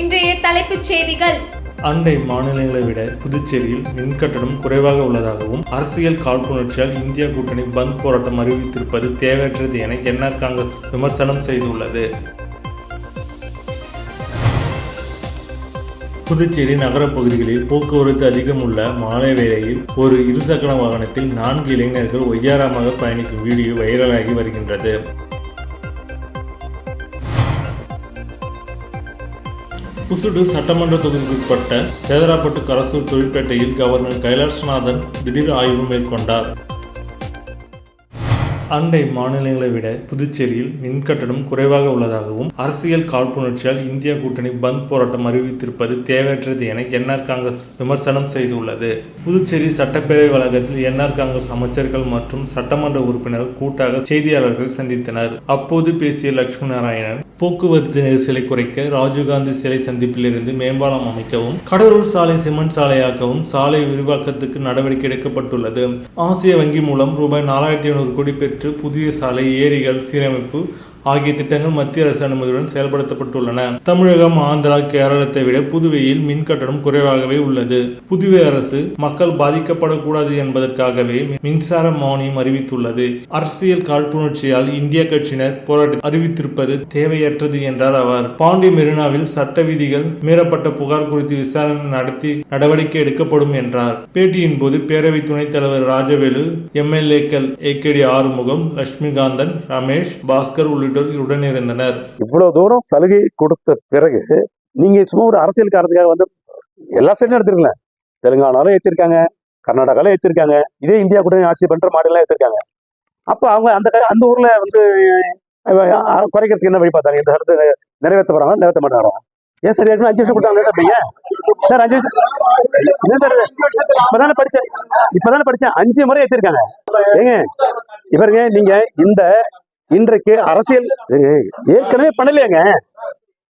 இன்றைய தலைப்புச் செய்திகள். அண்டை மாநிலங்களை விட புதுச்சேரியில் மின்கட்டணம் குறைவாக உள்ளதாகவும் அரசியல் காழ்ப்புணர்ச்சியால் இந்தியா கூட்டணி பந்த் போராட்டம் அறிவித்திருப்பது தேவையற்றது என என்ஆர் காங்கிரஸ் விமர்சனம் செய்துள்ளது. புதுச்சேரி நகரப் பகுதிகளில் போக்குவரத்து அதிகம் உள்ள மாலை வேளையில் ஒரு இருசக்கர வாகனத்தில் 4 இளைஞர்கள் ஒய்யாரமாக பயணிக்கும் வீடியோ வைரலாகி வருகின்றது. புசுடு சட்டமன்ற தொகுதிக்குட்பட்ட சேதராப்பட்டு கரசூர் தொழிற்பேட்டையில் கவர்னர் கைலாஷ்நாதன் திடீர் ஆய்வு மேற்கொண்டார். அண்டை மாநிலங்களை விட புதுச்சேரியில் மின்கட்டணம் குறைவாக உள்ளதாகவும் அரசியல் காழ்ப்புணர்ச்சியால் இந்தியா கூட்டணி பந்த் போராட்டம் அறிவித்திருப்பது தேவையற்றது என என்ஆர் காங்கிரஸ் விமர்சனம் செய்துள்ளது. புதுச்சேரி சட்டப்பேரவை வளாகத்தில் என்ஆர் காங்கிரஸ் அமைச்சர்கள் மற்றும் சட்டமன்ற உறுப்பினர்கள் கூட்டாக செய்தியாளர்கள் சந்தித்தனர். அப்போது பேசிய லட்சுமி நாராயணன், போக்குவரத்து நெரிசலை குறைக்க ராஜீவ்காந்தி சிலை சந்திப்பிலிருந்து மேம்பாலம் அமைக்கவும், கடலூர் சாலை சிமெண்ட் சாலையாக்கவும், சாலை விரிவாக்கத்துக்கு நடவடிக்கை எடுக்கப்பட்டுள்ளது. ஆசிய வங்கி மூலம் ரூபாய் 4500 கோடி பெற்று புதிய சாலை, ஏரிகள் சீரமைப்பு ஆகிய திட்டங்கள் மத்திய அரசு அனுமதியுடன் செயல்படுத்தப்பட்டுள்ளன. தமிழகம், ஆந்திரா, கேரளத்தை விட புதுவையில் மின் கட்டணம் குறைவாகவே உள்ளது. புதுவை அரசு மக்கள் பாதிக்கப்படக்கூடாது என்பதற்காகவே மின்சார மானியம் அறிவித்துள்ளது. அரசியல் காழ்ப்புணர்ச்சியால் இந்திய கட்சியினர் போராட்டம் அறிவித்திருப்பது தேவையற்றது என்றார் அவர். பாண்டி மெரினாவில் சட்ட விதிகள் மீறப்பட்ட புகார் குறித்து விசாரணை நடத்தி நடவடிக்கை எடுக்கப்படும் என்றார். பேட்டியின் போது பேரவை துணைத் தலைவர் ராஜவேலு, எம்எல்ஏக்கள் ஏகேடி ஆறுமுகம், லட்சுமிகாந்தன், ரமேஷ், பாஸ்கர் உள்ளிட்ட உடனிருந்தனர். இவ்வளவு தூரம் சலுகை கொடுத்த பிறகு நீங்க சும்மா ஒரு அரசியல் காரணத்துக்காக வந்து எல்லா ஸ்டேட்டும் எடுத்திருக்கலாம். தெலுங்கானாலும் ஏற்றிருக்காங்க, கர்நாடகாலும் ஏற்றிருக்காங்க, இதே இந்தியா கூட்டணி ஆட்சி பண்ற மாநிலம் ஏற்றிருக்காங்க. அப்ப அவங்க அந்த ஊர்ல வந்து குறைக்கிறதுக்கு என்ன வழி பார்த்தாங்க? இந்த சட்டத்தை நிறைவேற்ற போறாங்க, நிறைவேற்ற மாட்டாங்க. ஏன் சார் 5 வருஷம் கொடுத்தாங்க சார் 5 வருஷம் இப்பதானே படிச்சேன் 5 முறை ஏற்றிருக்காங்க. ஏங்க இவருங்க நீங்க இன்றைக்கு அரசியல் ஏற்கனவே பண்ணலையாங்க.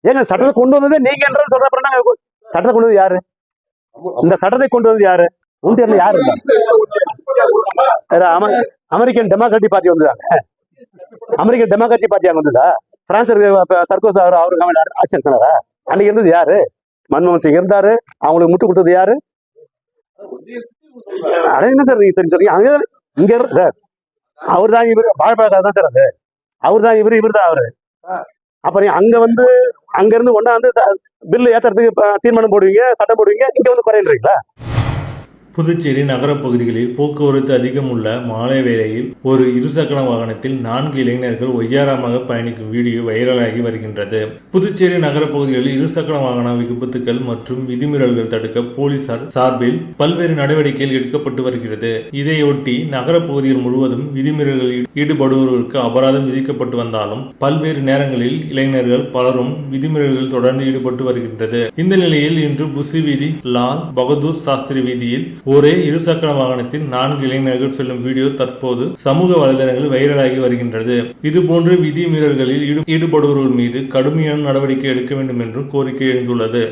ஏங்க சட்டத்தை கொண்டு வந்தது நீங்க என்ற சொல்ற சட்டத்தை கொண்டு வந்து யாரு? இந்த சட்டத்தை கொண்டு வந்து யாரு? உண்டியர்ல யாரு? அமெரிக்கன் டெமோக்ராட்டிக் பார்ட்டி வந்ததாங்க. அமெரிக்கன் டெமோக்ராட்டிக் பார்ட்டி அங்க வந்ததா? பிரான்ஸ் சர்கோஸ் அவருக்கு ஆட்சி நடத்தினாரா? அன்னைக்கு இருந்தது யாரு? மன்மோகன் சிங் இருந்தாரு. அவங்களுக்கு முட்டு கொடுத்தது யாரு? என்ன சார் நீங்க தெரிஞ்சு அங்க இங்க சார் அவர் தான் இவரு, பாஜக தான் சார் அது. அவர் தான் இவரு தான் அவரு. அப்புறம் அங்க இருந்து ஒன்னா வந்து பில்லு ஏத்துறதுக்கு தீர்மானம் போடுவீங்க, சட்டம் போடுவீங்க, இங்க வந்து குறையின்றீங்களா? புதுச்சேரி நகரப் பகுதிகளில் போக்குவரத்து அதிகம் உள்ள மாலை வேளையில் ஒரு இருசக்கர வாகனத்தில் 4 இளைஞர்கள் ஒய்யாரமாக பயணிக்கும் வீடியோ வைரலாகி வருகின்றது. புதுச்சேரி நகரப் பகுதிகளில் இருசக்கர வாகன விபத்துகள் மற்றும் விதிமீறல்கள் தடுக்க போலீசார் சார்பில் பல்வேறு நடவடிக்கைகள் எடுக்கப்பட்டு வருகிறது. இதையொட்டி நகரப் பகுதிகள் முழுவதும் விதிமீறல்களில் ஈடுபடுபவர்களுக்கு அபராதம் விதிக்கப்பட்டு வந்தாலும் பல்வேறு நேரங்களில் இளைஞர்கள் பலரும் விதிமீறல்களில் தொடர்ந்து ஈடுபட்டு வருகின்றது. இந்த நிலையில் இன்று புசி வீதி, லால் பகதூர் சாஸ்திரி வீதியில் ஒரே இருசக்கர வாகனத்தில் 4 இளைஞர்கள் செல்லும் வீடியோ தற்போது சமூக வலைதளங்களில் வைரலாகி வருகின்றது. இதுபோன்ற விதி மீறல்களில் ஈடுபடுபவர்கள் மீது கடுமையான நடவடிக்கை எடுக்க வேண்டும் என்று கோரிக்கை எழுந்துள்ளது.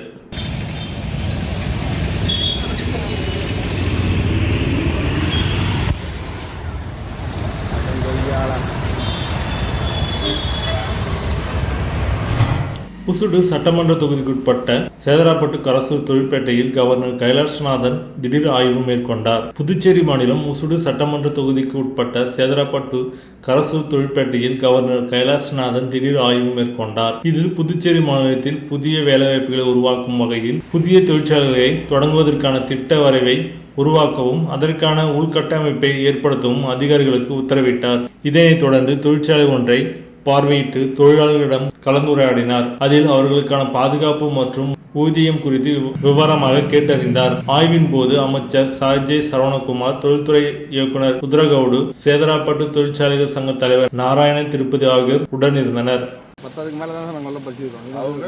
புசுடு சட்டமன்ற தொகுதிக்குட்பட்ட சேதராப்பட்டு கரசூர் தொழிற்பேட்டையில் கவர்னர் கைலாஷ்நாதன் திடீர் ஆய்வு மேற்கொண்டார். புதுச்சேரி மாநிலம் புசுடு சட்டமன்ற தொகுதிக்கு உட்பட்ட சேதராப்பட்டு கரசூர் தொழிற்பேட்டையில் கவர்னர் கைலாஷ்நாதன் திடீர் ஆய்வு மேற்கொண்டார். இதில் புதுச்சேரி மாநிலத்தில் புதிய வேலைவாய்ப்புகளை உருவாக்கும் வகையில் புதிய தொழிற்சாலைகளை தொடங்குவதற்கான திட்ட வரைவை உருவாக்கவும் அதற்கான உள்கட்டமைப்பை ஏற்படுத்தவும் அதிகாரிகளுக்கு உத்தரவிட்டார். இதனைத் தொடர்ந்து தொழிற்சாலை ஒன்றை பார்வையிட்டு தொழிலாளர்களிடம் கலந்துரையாடினார். அதில் அவர்களுக்கான பாதுகாப்பு மற்றும் ஊதியம் குறித்து விவரமாக கேட்டறிந்தார். ஆய்வின் போது அமைச்சர் சாஜய் சரவணகுமார், தொழில்துறை இயக்குனர் குதிரகவுடு, சேதராப்பட்டு தொழிற்சாலைகள் சங்க தலைவர் நாராயணன் திருப்பதி ஆகியோர் உடனிருந்தனர். 10க்கு மேல தான் நாங்க எல்லாம் படிச்சிருக்கோம். அவங்க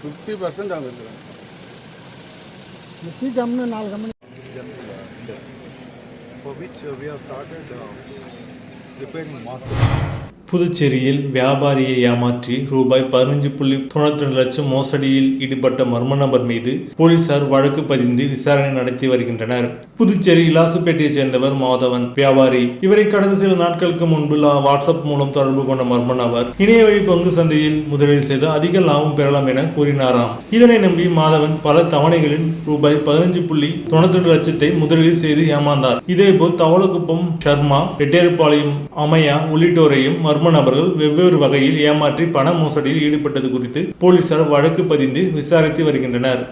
50% அவங்க இருக்காங்க. C company 4 company for which we have started repairing master. புதுச்சேரியில் வியாபாரியை ஏமாற்றி ரூபாய் 15.92 லட்சம் மோசடியில் ஈடுபட்ட மர்ம நபர் மீது போலீசார் வழக்கு பதிந்து விசாரணை நடத்தி வருகின்றனர். புதுச்சேரி இலாசுப்பேட்டையைச் சேர்ந்தவர் மாதவன் வியாபாரி. இவரை கடந்த சில நாட்களுக்கு முன்பு வாட்ஸ்அப் மூலம் தொடர்பு கொண்ட மர்ம நபர் இணைய வழி பங்கு சந்தையில் முதலீடு செய்து அதிக லாபம் பெறலாம் என கூறினாராம். இதனை நம்பி மாதவன் பல தவணைகளில் ரூபாய் 15.92 லட்சத்தை முதலீடு செய்து ஏமாந்தார். இதேபோல் தவளக்குப்பம் சர்மா, ரெட்டியார்பாளையம் அமையா உள்ளிட்டோரையும் மர்ம நபர்கள் வெவ்வேறு வகையில் ஏமாற்றி பண மோசடியில் ஈடுபட்டது குறித்து போலீசார் வழக்கு பதிந்து விசாரித்து வருகின்றனர்.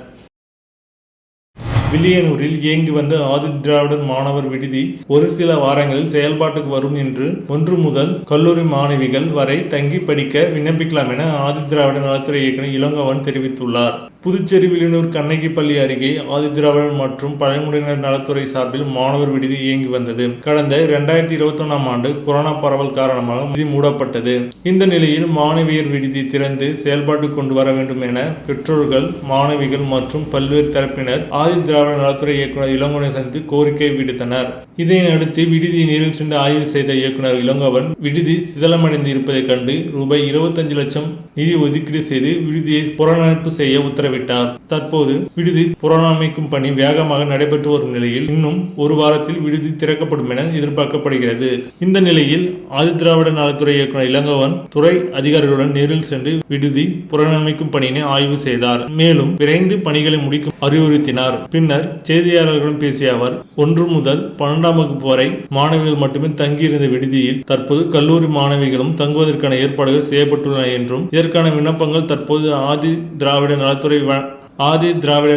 வில்லியனூரில் இயங்கி வந்த ஆதிதிராவிடர் மாணவர் விடுதி ஒரு சில வாரங்களில் செயல்பாட்டுக்கு வரும் என்று 1 முதல் கல்லூரி மாணவிகள் வரை தங்கி படிக்க விண்ணப்பிக்கலாம் என ஆதிதிராவிடர் நலத்துறை இயக்குநர் இளங்கோவன் தெரிவித்துள்ளார். புதுச்சேரி வில்லியனூர் கண்ணகி பள்ளி அருகே ஆதிதிராவிடர் மற்றும் பழங்குடியினர் நலத்துறை சார்பில் மாணவர் விடுதி இயங்கி வந்தது. கடந்த 2021ஆம் ஆண்டு கொரோனா பரவல் காரணமாக விடுதி மூடப்பட்டது. இந்த நிலையில் மாணவியர் விடுதி திறந்து செயல்பாட்டு கொண்டு வர வேண்டும் என பெற்றோர்கள், மாணவிகள் மற்றும் பல்வேறு தரப்பினர் ஆதிதிராவிடர் நலத்துறை இயக்குநர் இளங்கோவனை சந்தித்து கோரிக்கை விடுத்தனர். இதனையடுத்து விடுதியை நேரில் சென்று ஆய்வு செய்த இயக்குநர் இளங்கோவன் விடுதி சிதலமடைந்து இருப்பதைக் கண்டு ரூபாய் 25 லட்சம் நிதி ஒதுக்கீடு செய்து விடுதியை புனரமைப்பு செய்ய உத்தரவிட்டார். தற்போது விடுதி புனரமைக்கும் பணி வேகமாக நடைபெற்று வரும் நிலையில் இன்னும் ஒரு வாரத்தில் விடுதி திறக்கப்படும் என எதிர்பார்க்கப்படுகிறது. இந்த நிலையில் ஆதிதிராவிடர் நலத்துறை இயக்குநர் இளங்கோவன் துறை அதிகாரிகளுடன் நேரில் சென்று விடுதி புனரமைக்கும் பணியினை ஆய்வு செய்தார். மேலும் விரைந்து பணிகளை முடிக்கும் அறிவுறுத்தினார். பின்னர் செய்தியாளர்களிடம் பேசிய அவர் 1 முதல் 12ஆம் வகுப்பு வரை மாணவிகள் மட்டுமே தங்கியிருந்த விடுதியில் தற்போது கல்லூரி மாணவிகளும் தங்குவதற்கான ஏற்பாடுகள் செய்யப்பட்டுள்ளன என்றும் இதற்கான விண்ணப்பங்கள் தற்போது ஆதி திராவிட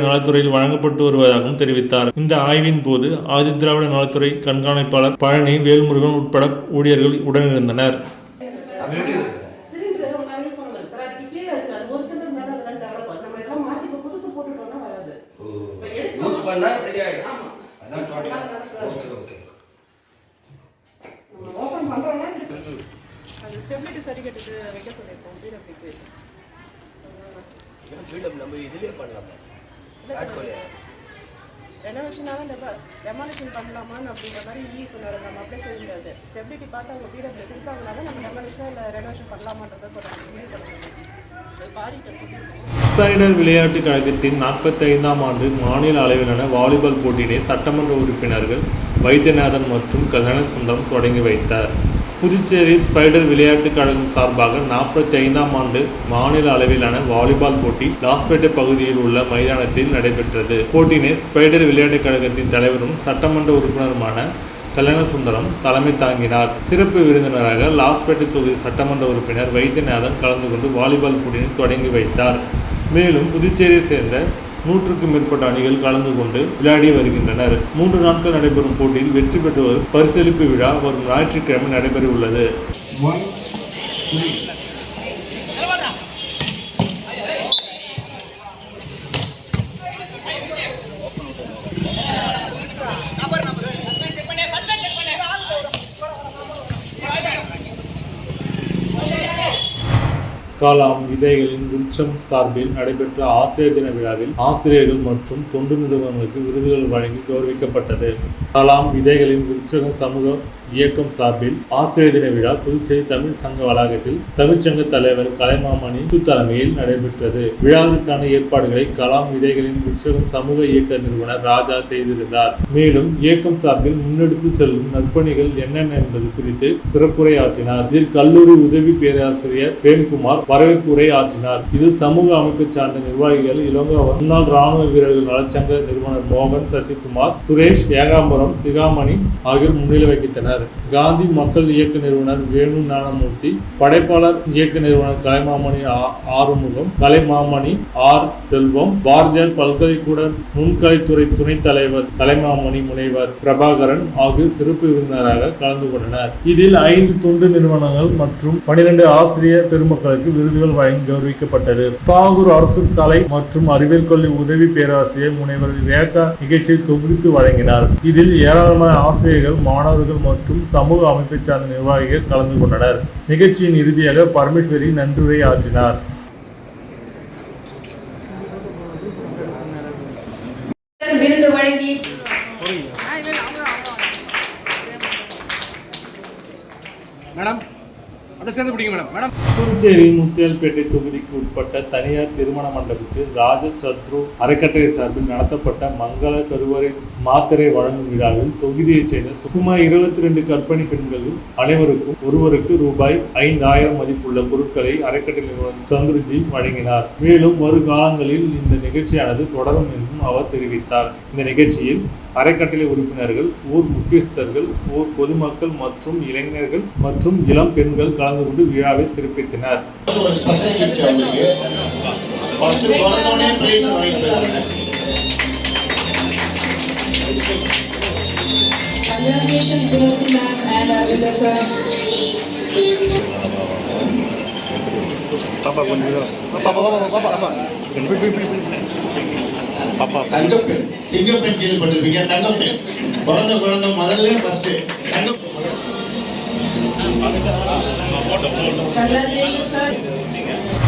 நலத்துறையில் வழங்கப்பட்டு வருவதாகவும் தெரிவித்தார். இந்த ஆய்வின் போது ஆதி திராவிட நலத்துறை கண்காணிப்பாளர் பழனி, வேல்முருகன் உட்பட ஊழியர்கள் உடனிருந்தனர். ஸ்டெபிலிட்டி சர்டிஃபிகேட் வைக்க சொல்லியிருக்கோம். நம்ம இதுலயே பண்ணலாமா? ரெனோவேஷனால டெமாலிஷன் பண்ணலாமான்னு அப்படின்ற மாதிரி சொன்னாரு. நம்ம அப்படியே செய்ய முடியாது. ஸ்டெபிலிட்டி பார்த்து அவங்க பிடபிள்யூ இருக்காங்கனால நம்ம டெமாலிஷனா இல்லை ரெனோவேஷன் பண்ணலாமான்றதை சொல்றாங்க. ஸ்பைடர் விளையாட்டுக் கழகத்தின் 45ஆம் ஆண்டு மாநில அளவிலான வாலிபால் போட்டியினை சட்டமன்ற உறுப்பினர்கள் வைத்தியநாதன் மற்றும் கல்யாணசுந்தரம் தொடங்கி வைத்தார். புதுச்சேரி ஸ்பைடர் விளையாட்டுக் கழகம் சார்பாக 45ஆம் ஆண்டு மாநில அளவிலான வாலிபால் போட்டி லாஸ்பேட்டை பகுதியில் உள்ள மைதானத்தில் நடைபெற்றது. போட்டியினை ஸ்பைடர் விளையாட்டுக் கழகத்தின் தலைவரும் சட்டமன்ற உறுப்பினருமான கல்யாணசுந்தரம் தலைமை தாங்கினார். சிறப்பு விருந்தினராக லாஸ்பேட்டை தொகுதி சட்டமன்ற உறுப்பினர் வைத்தியநாதன் கலந்து கொண்டு வாலிபால் போட்டியினை தொடங்கி வைத்தார். மேலும் புதுச்சேரியை சேர்ந்த 100க்கும் மேற்பட்ட அணிகள் கலந்து கொண்டு விளையாடி வருகின்றனர். 3 நாட்கள் நடைபெறும் போட்டியில் வெற்றி பெற்றவர் பரிசளிப்பு விழா வரும் ஞாயிற்றுக்கிழமை நடைபெற உள்ளது. கலாம் விதைகளின் விருட்சம் சார்பில் நடைபெற்ற ஆசிரியர் தின விழாவில் ஆசிரியர்கள் மற்றும் தொண்டு நிறுவனங்களுக்கு விருதுகள் வழங்கி கௌரவிக்கப்பட்டது. கலாம் விதைகளின் விருட்சம் சமூக இயக்கம் சார்பில் ஆசிரியர் தின விழா புதுச்சேரி தமிழ் சங்க வளாகத்தில் தமிழ்ச்சங்க தலைவர் கலைமாமணி தலைமையில் நடைபெற்றது. விழாவிற்கான ஏற்பாடுகளை கலாம் விதைகளின் விருட்சம் சமூக இயக்க நிறுவனர் ராஜா செய்திருந்தார். மேலும் இயக்கம் சார்பில் முன்னெடுத்து செல்லும் நற்பணிகள் என்னென்ன என்பது குறித்து சிறப்புரை ஆற்றினார். இதில் கல்லூரி உதவி பேராசிரியர் பிரேம்குமார் வரவேற்பு உரை ஆற்றினார். இதில் சமூக அமைப்பை சார்ந்த நிர்வாகிகள் இளங்கோவன், முன்னாள் ராணுவ வீரர்கள் நலச்சங்க நிறுவனர் மோகன், சசிகுமார், சுரேஷ், ஏகாம்பரம், சிகாமணி ஆகியோர் முன்னிலை வகித்தனர். காந்தி மக்கள் இயக்க நிறுவனர் வேணு ஞானமூர்த்தி, படைப்பாளர் இயக்க நிறுவனர் கலைமாமணி ஆறுமுகம், கலைமாமணி ஆர் செல்வம், பாரதியார் பல்கலைக்கூட நுண்கலைத்துறை துணைத் தலைவர் கலைமாமணி முனைவர் பிரபாகரன் ஆகியோர் சிறப்பு விருந்தினராக கலந்து கொண்டனர். இதில் 5 தொண்டு நிறுவனங்கள் மற்றும் 12 ஆசிரியர் பெருமக்களுக்கு விருதுகள் வழங்கி கௌரவிக்கப்பட்டது. தாகூர் அரசு கலை மற்றும் அறிவியல் கல்வி உதவி பேராசிரியர் முனைவர் ரேகா நிகழ்ச்சியை தொகுத்து வழங்கினார். இதில் ஏராளமான ஆசிரியர்கள், மாணவர்கள் மற்றும் சமூக அமைப்பை சார்ந்த நிர்வாகிகள் கலந்து கொண்டனர். நிகழ்ச்சியின் இறுதியாக பரமேஸ்வரி நன்றியுரை ஆற்றினார். விருது வழங்கி மேடம் புதுச்சேரி முத்தியால்பேட்டை தொகுதிக்கு உட்பட்ட தனியார் திருமண மண்டபத்தில் ராஜசத்ரு அறக்கட்டளை சார்பில் நடத்தப்பட்ட மங்கள கருவறை மாத்திரை வழங்கும் விழாவில் தொகுதியைச் சேர்ந்த சுமார் 22 கர்ப்பிணி பெண்கள் அனைவருக்கும் ஒருவருக்கு ரூபாய் 5000 மதிப்புள்ள பொருட்களை அறக்கட்டளை நிறுவனர் சந்துருஜி வழங்கினார். மேலும் வருகாலங்களில் இந்த நிகழ்ச்சியானது தொடரும் என்றும் அவர் தெரிவித்தார். இந்த நிகழ்ச்சியில் அறக்கட்டளை உறுப்பினர்கள், ஊர் முக்கியஸ்தர்கள், ஊர் பொதுமக்கள் மற்றும் இளைஞர்கள் மற்றும் இளம் பெண்கள் கலந்து கொண்டு விழாவை சிறப்பித்தனர். Congratulations, Gunavati ma'am and Arvinda sir. தங்கப்பெண் சிங்கப்பெண் கேள்விப்பட்டிருப்பீங்க. தங்கப்பெண் பிறந்த குழந்தை முதல்ல ஃபர்ஸ்ட் Congratulations sir.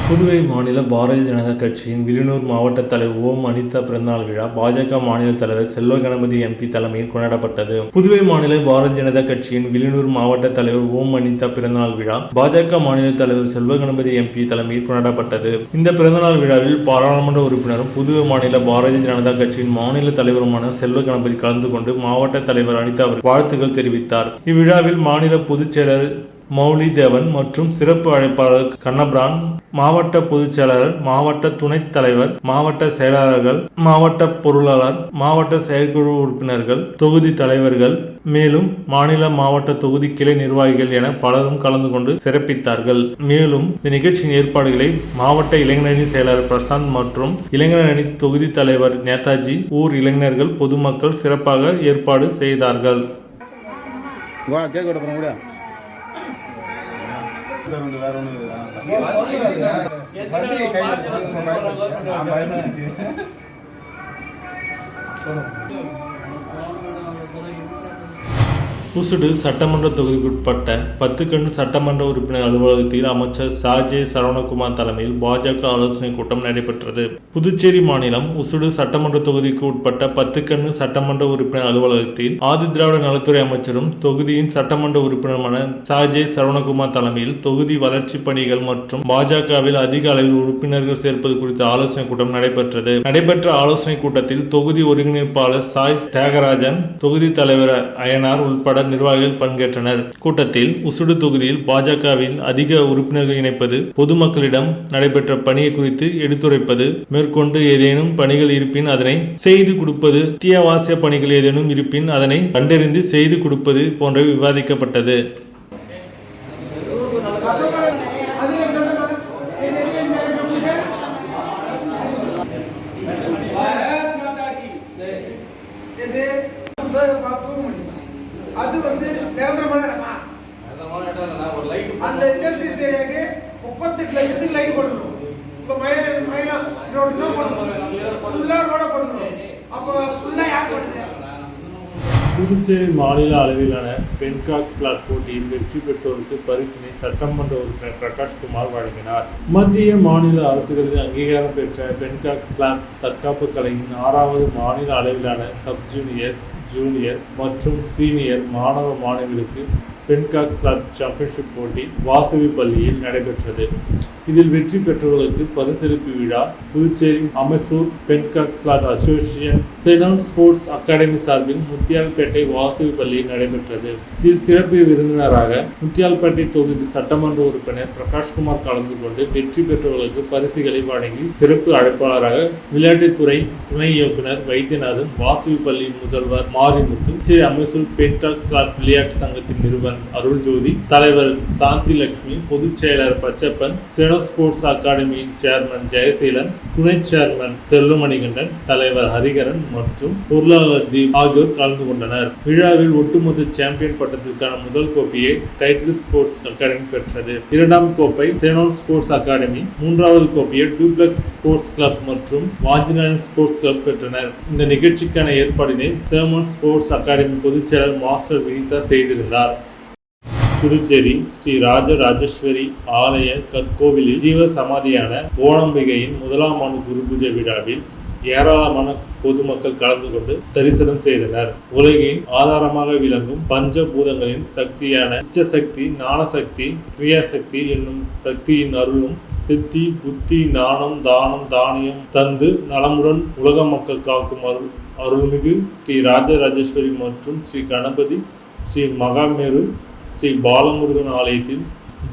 புதுவை மாநில பாரதிய ஜனதா கட்சியின் வில்லியனூர் மாவட்ட தலைவர் ஓம் அனிதா பிறந்தநாள் விழா பாஜக மாநில தலைவர் செல்வ கணபதி எம்பி தலைமையில் கொண்டாடப்பட்டது. புதுவை மாநில பாரதிய ஜனதா கட்சியின் வில்லியனூர் மாவட்ட தலைவர் ஓம் அனிதா பிறந்தநாள் விழா பாஜக மாநில தலைவர் செல்வ கணபதி எம்பி தலைமையில் கொண்டாடப்பட்டது. இந்த பிறந்தநாள் விழாவில் பாராளுமன்ற உறுப்பினரும் புதுவை மாநில பாரதிய ஜனதா கட்சியின் மாநில தலைவருமான செல்வ கணபதி கலந்து கொண்டு மாவட்ட தலைவர் அனிதா வாழ்த்துக்கள் தெரிவித்தார். இவ்விழாவில் மாநில பொதுச் செயலர் மௌலி தேவன் மற்றும் சிறப்பு அழைப்பாளர் கண்ணபிரான், மாவட்ட பொதுச் செயலாளர், மாவட்ட துணைத் தலைவர், மாவட்ட செயலாளர்கள், மாவட்ட பொருளாளர், மாவட்ட செயற்குழு உறுப்பினர்கள், தொகுதி தலைவர்கள், மேலும் மாநில மாவட்ட தொகுதி கிளை நிர்வாகிகள் என பலரும் கலந்து கொண்டு சிறப்பித்தார்கள். மேலும் இந்த நிகழ்ச்சியின் ஏற்பாடுகளை மாவட்ட இளைஞரணி செயலாளர் பிரசாந்த் மற்றும் இளைஞரணி தொகுதி தலைவர் நேதாஜி, ஊர் இளைஞர்கள், பொதுமக்கள் சிறப்பாக ஏற்பாடு செய்தார்கள். புசுடு சட்டமன்ற தொகுதிக்குட்பட்ட 10 கண்ணு சட்டமன்ற உறுப்பினர் அலுவலகத்தில் அமைச்சர் சாஜே சரவணகுமார் தலைமையில் பாஜக ஆலோசனை கூட்டம் நடைபெற்றது. புதுச்சேரி மாநிலம் உசுடு சட்டமன்ற தொகுதிக்கு உட்பட்ட 10 கண்ணு சட்டமன்ற உறுப்பினர் அலுவலகத்தில் ஆதி திராவிட நலத்துறை அமைச்சரும் தொகுதியின் சட்டமன்ற உறுப்பினருமான சாஜே சரவணகுமார் தலைமையில் தொகுதி வளர்ச்சி பணிகள் மற்றும் பாஜகவில் அதிக அளவில் உறுப்பினர்கள் சேர்ப்பது குறித்த ஆலோசனை கூட்டம் நடைபெற்றது. நடைபெற்ற ஆலோசனை கூட்டத்தில் தொகுதி ஒருங்கிணைப்பாளர் சாய் தியாகராஜன், தொகுதி தலைவர் அயனார் உட்பட நிர்வாகிகள் பங்கேற்றனர். கூட்டத்தில் உசுடு தொகுதியில் பாஜகவில் அதிக உறுப்பினர்கள் இணைப்பது, பொதுமக்களிடம் நடைபெற்ற பணியை குறித்து எடுத்துரைப்பது, மேற்கொண்டு ஏதேனும் பணிகள் இருப்பின் அதனை செய்து கொடுப்பது, அத்தியாவசிய பணிகள் ஏதேனும் இருப்பின் அதனை கண்டறிந்து செய்து கொடுப்பது போன்றவை விவாதிக்கப்பட்டது. அது நிரந்தரமான இடமா? அந்த இண்டஸ்ட்ரியல் ஏரியாக்கு 38 லட்சத்துக்கு லைட் போடணும். இப்போ மயிலம் ரோடு தான் போடணும், ஃபுல்லாக ரோட போடணும். அப்போ ஃபுல்லாக யார் பண்ணுறது? புதுச்சேரி மாநில அளவிலான பென்காக் ஸ்லாட் போட்டியில் வெற்றி பெற்றோருக்கு பரிசினை சட்டமன்ற உறுப்பினர் பிரகாஷ்குமார் வழங்கினார். மத்திய மாநில அரசுகளின் அங்கீகாரம் பெற்ற பென்காக் ஸ்லாட் தற்காப்பு கலையின் 6வது மாநில அளவிலான சப் ஜூனியர், ஜூனியர் மற்றும் சீனியர் மாணவ மாணவிகளுக்கு பென்காக் ஸ்லாட் சாம்பியன்ஷிப் போட்டி வாசவி பள்ளியில் நடைபெற்றது. இதில் வெற்றி பெற்றவர்களுக்கு பரிசளிப்பு விழா Puducherry amateur Pencak Silat association செனான் ஸ்போர்ட்ஸ் அகாடமி சார்பில் முத்தியால்பேட்டை வாசவி பள்ளியில் நடைபெற்றது. இதில் சிறப்பு விருந்தினராக முத்தியால்பேட்டை தொகுதி சட்டமன்ற உறுப்பினர் பிரகாஷ்குமார் கலந்து கொண்டு வெற்றி பெற்றவர்களுக்கு பரிசுகளை வழங்கி சிறப்பு அழைப்பாளராக விளையாட்டுத்துறை துணை இயக்குனர் வைத்தியநாதன், வாசவி பள்ளி முதல்வர் Marimuthu, Puducherry amateur Pencak slot விளையாட்டு சங்கத்தின் நிறுவனர் அருள்ஜோதி, தலைவர் சாந்தி லட்சுமி, பொதுச் செயலர் பச்சப்பன், செனோ ஸ்போர்ட்ஸ் அகாடமியின் சேர்மன் ஜெயசீலன், துணை சேர்மன் செல்வமணிகண்டன், தலைவர் ஹரிகரன் மற்றும் பொருளாளர் தீப் ஆகியோர் கலந்து கொண்டனர். விழாவில் ஒட்டுமொத்த சாம்பியன் பட்டத்திற்கான முதல் கோப்பையை டைட்டில் ஸ்போர்ட்ஸ் அகாடமி பெற்றது. 2ஆம் கோப்பை செனோன் ஸ்போர்ட்ஸ் அகாடமி, 3வது கோப்பையை டூப்ளெக்ஸ் ஸ்போர்ட்ஸ் கிளப் மற்றும் வாஞ்சிநாதன் ஸ்போர்ட்ஸ் கிளப் பெற்றனர். இந்த நிகழ்ச்சிக்கான ஏற்பாடினை செமோன் ஸ்போர்ட்ஸ் அகாடமி பொதுச் செயலர் மாஸ்டர் வினிதா செய்திருந்தார். புதுச்சேரி ஸ்ரீ ராஜராஜேஸ்வரி ஆலய கற்கோவிலில் ஜீவ சமாதியான ஓணம்பிகையின் 1ஆம் ஆண்டு குரு பூஜை விழாவில் ஏராளமான பொதுமக்கள் கலந்து கொண்டு தரிசனம் செய்தனர். உலகின் ஆதாரமாக விளங்கும் பஞ்சபூதங்களின் சக்தியான இச்சசக்தி, ஞானசக்தி, கிரியாசக்தி என்னும் சக்தியின் அருளும் சித்தி, புத்தி, ஞானம், தானம், தானியம் தந்து நலமுடன் உலக மக்கள் காக்கும் அருள்மிகு ஸ்ரீ ராஜராஜேஸ்வரி மற்றும் ஸ்ரீ கணபதி, ஸ்ரீ மகாமேரு, ஸ்ரீ பாலமுருகன் ஆலயத்தில்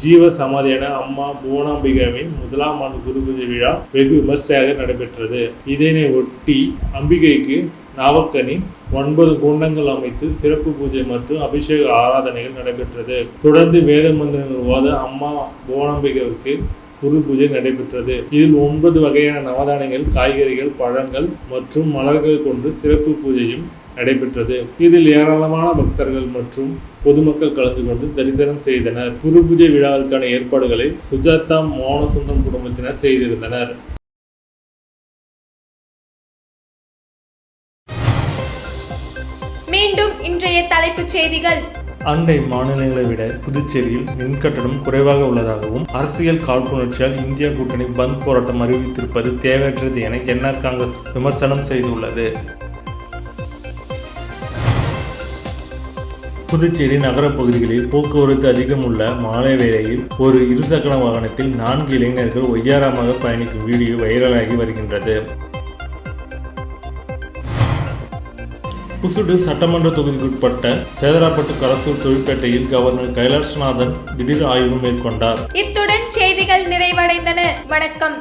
ஜீவ சமாதியான அம்மா புவனாம்பிகாவின் 1ஆம் ஆண்டு குரு பூஜை விழா வெகு விமர்சையாக நடைபெற்றது. இதனை ஒட்டி அம்பிகைக்கு நாவக்கனி 9 குண்டங்கள் அமைத்து சிறப்பு பூஜை மற்றும் அபிஷேக ஆராதனைகள் நடைபெற்றது. தொடர்ந்து வேத மந்திரங்கள் ஓத அம்மா புவனாம்பிகாவிற்கு குரு பூஜை நடைபெற்றது. இதில் 9 வகையான நவதானியங்கள், காய்கறிகள், பழங்கள் மற்றும் மலர்கள் கொண்டு சிறப்பு பூஜையும் நடைபெற்றது. இதில் ஏராளமான பக்தர்கள் மற்றும் பொதுமக்கள் கலந்து கொண்டு தரிசனம் செய்தனர். குரு பூஜை விழாவிற்கான ஏற்பாடுகளை சுஜாதா மோகனசுந்தரம் குடும்பத்தினர் செய்திருந்தனர். மீண்டும் இன்றைய தலைப்புச் செய்திகள். அண்டை மாநிலங்களை விட புதுச்சேரியில் மின்கட்டணம் குறைவாக உள்ளதாகவும் அரசியல் காழ்ப்புணர்ச்சியால் இந்தியா கூட்டணி பந்த் போராட்டம் அறிவித்திருப்பது தேவையற்றது என என்ஆர் காங்கிரஸ் விமர்சனம் செய்துள்ளது. புதுச்சேரி நகர பகுதிகளில் போக்குவரத்து அதிகம் உள்ள மாலை வேளையில் ஒரு இருசக்கர வாகனத்தில் 4 இளைஞர்கள் ஒய்யாரமாக பயணிக்கும் வீடியோ வைரலாகி வருகின்றது. புசுடு சட்டமன்ற தொகுதிக்குட்பட்ட சேதராப்பட்டு கரசூர் தொழிற்பேட்டையில் கவர்னர் கைலாஷ்நாதன் திடீர் ஆய்வு மேற்கொண்டார். இத்துடன் செய்திகள் நிறைவடைந்தன. வணக்கம்.